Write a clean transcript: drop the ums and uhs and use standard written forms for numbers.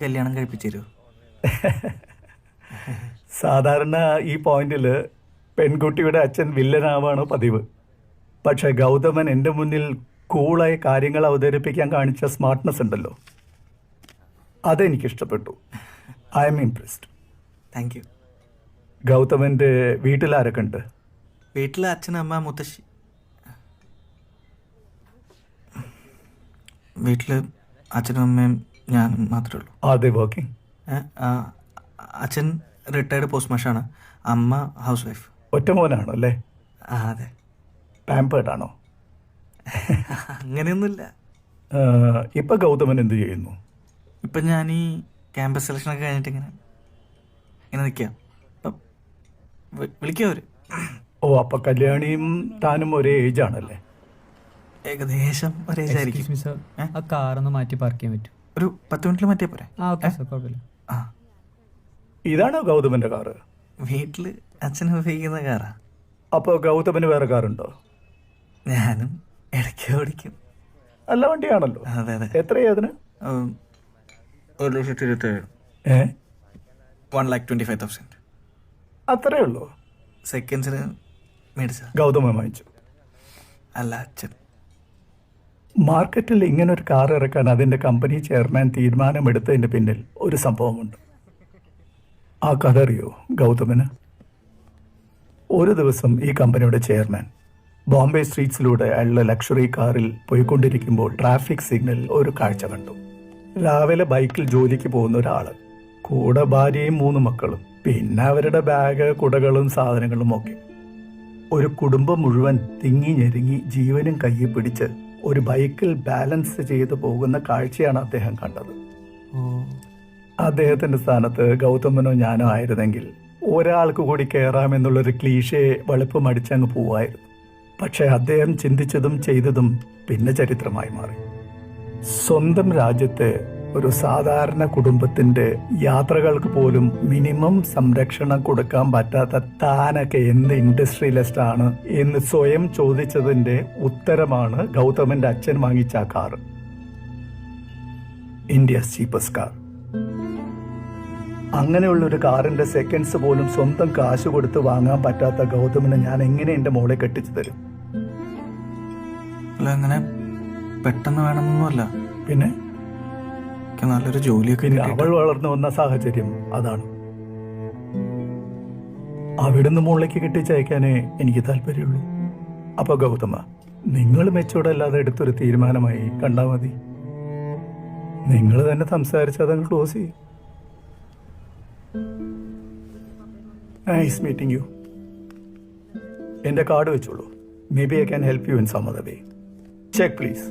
കല്യാണം കഴിപ്പിച്ചു തരുമോ? സാധാരണ ഈ പോയിന്റിൽ പെൺകുട്ടിയുടെ അച്ഛൻ വില്ലനാവാണ് പതിവ്. പക്ഷെ ഗൗതമൻ എൻ്റെ മുന്നിൽ കൂളായി കാര്യങ്ങൾ അവതരിപ്പിക്കാൻ കാണിച്ച സ്മാർട്ട്നെസ് ഉണ്ടല്ലോ, അതെനിക്കിഷ്ടപ്പെട്ടു. I am impressed. Thank you. ഗൗതമൻ്റെ വീട്ടിലാരൊക്കെ ഉണ്ട്? വീട്ടിൽ അച്ഛൻ, അമ്മ, മുത്തശ്ശി. വീട്ടിൽ അച്ഛനും അമ്മയും ഞാനും മാത്രമേ ഉള്ളൂ. Are they working? അച്ഛൻ റിട്ടയർഡ് പോസ്റ്റ് മാഷാണ്, അമ്മ ഹൗസ് വൈഫ്. ഒറ്റ മോനാണോ അല്ലേ? അതെ. പാമ്പേർഡ് ആണോ? അങ്ങനെയൊന്നുമില്ല. ഇപ്പം ഗൗതമൻ എന്ത് ചെയ്യുന്നു? ഇപ്പം ഞാൻ ഈ ക്യാമ്പസ് സെലക്ഷനൊക്കെ കഴിഞ്ഞിട്ട് ഇങ്ങനെ നിൽക്കാം. ഇപ്പം വിളിക്കാം അവർ. ഓ, അപ്പം കല്യാണിയും താനും ഒരേ ഏജ് ആണല്ലേ? ഏകദേശം ഒരേ ഏജ് ആയിരിക്കും. ആ കാറൊന്ന് മാറ്റി പാർക്ക് ചെയ്യാൻ പറ്റും? ഒരു 10 മിനിറ്റിൽ മാറ്റിയാൽ പോരെ? ആ ഓക്കെ സാർ, കുഴപ്പമില്ല. ആ, ഇതാണോ ഗൗതമൻ്റെ കാറ്? വീട്ടിൽ അച്ഛൻ ഉപയോഗിക്കുന്ന കാറാ. അപ്പോൾ ഗൗതമന് വേറെ കാറുണ്ടോ? ഞാനും ഇടയ്ക്ക് ഓടിക്കും. നല്ല വണ്ടിയാണല്ലോ. അതെ അതെ. എത്രയാ അതിന്? 1,27,000. ഏ 1,25,000. അത്രേ ഉള്ളൂ? സെക്കൻഡ്സിന് മേടിച്ച. ഗൗതമൻ വാങ്ങിച്ചു? അല്ല, അച്ഛൻ. മാർക്കറ്റിൽ ഇങ്ങനൊരു കാർ ഇറക്കാൻ അതിൻ്റെ കമ്പനി ചെയർമാൻ തീരുമാനമെടുത്തതിൻ്റെ പിന്നിൽ ഒരു സംഭവമുണ്ട്. ആ കഥ അറിയോ ഗൗതമന്? ഒരു ദിവസം ഈ കമ്പനിയുടെ ചെയർമാൻ ബോംബെ സ്ട്രീറ്റ്സിലൂടെ അയാളുടെ ലക്ഷറി കാറിൽ പോയിക്കൊണ്ടിരിക്കുമ്പോൾ ട്രാഫിക് സിഗ്നലിൽ ഒരു കാഴ്ച കണ്ടു. രാവിലെ ബൈക്കിൽ ജോലിക്ക് പോകുന്ന ഒരാൾ, കൂടെ ഭാര്യയും 3 മക്കളും, പിന്നെ അവരുടെ ബാഗ്, കുടകളും സാധനങ്ങളും ഒക്കെ. ഒരു കുടുംബം മുഴുവൻ തിങ്ങി ഞെരുങ്ങി ജീവനും കയ്യിൽ പിടിച്ച് ഒരു ബൈക്കിൽ ബാലൻസ് ചെയ്തു പോകുന്ന കാഴ്ചയാണ് അദ്ദേഹം കണ്ടത്. അദ്ദേഹത്തിന്റെ സ്ഥാനത്ത് ഗൗതമനോ ഞാനോ ആയിരുന്നെങ്കിൽ ഒരാൾക്ക് കൂടി കയറാമെന്നുള്ളൊരു ക്ലീഷേ വെളുപ്പമടിച്ചങ്ങ് പോവായിരുന്നു. പക്ഷെ അദ്ദേഹം ചിന്തിച്ചതും ചെയ്തതും പിന്നെ ചരിത്രമായി മാറി. സ്വന്തം രാജ്യത്തെ ഒരു സാധാരണ കുടുംബത്തിന്റെ യാത്രകൾക്ക് പോലും മിനിമം സംരക്ഷണം കൊടുക്കാൻ പറ്റാത്ത താനൊക്കെ എന്ത് ഇൻഡസ്ട്രിയലിസ്റ്റ് ആണ് എന്ന് സ്വയം ചോദിച്ചതിന്റെ ഉത്തരമാണ് ഗൗതമന്റെ അച്ഛൻ വാങ്ങിച്ച ആ കാർ. India's cheapest car. അങ്ങനെയുള്ളൊരു കാറിന്റെ സെക്കൻഡ്സ് പോലും സ്വന്തം കാശ് കൊടുത്ത് വാങ്ങാൻ പറ്റാത്ത ഗൗതമന് ഞാൻ എങ്ങനെ എന്റെ മോളെ കെട്ടിച്ചു തരും? അല്ല, അങ്ങനെ പെട്ടെന്ന് വേണമെന്നൊന്നുമല്ല. പിന്നെ നല്ലൊരു ജോലിയൊക്കെ അവൾ വളർന്നു വന്ന സാഹചര്യം അതാണ്. അവിടുന്ന് മുകളിലേക്ക് കെട്ടിച്ചയക്കാനേ എനിക്ക് താല്പര്യമുള്ളൂ. അപ്പൊ ഗൗതമ, നിങ്ങൾ മെച്ചോടല്ലാതെ എടുത്തൊരു തീരുമാനമായി കണ്ടാ മതി. നിങ്ങൾ തന്നെ സംസാരിച്ച് അതങ്ങ് ക്ലോസ് ചെയ്യും. Nice meeting you. എന്റെ കാർഡ് വെച്ചോളൂ. Maybe I can help you in some other way. Check please.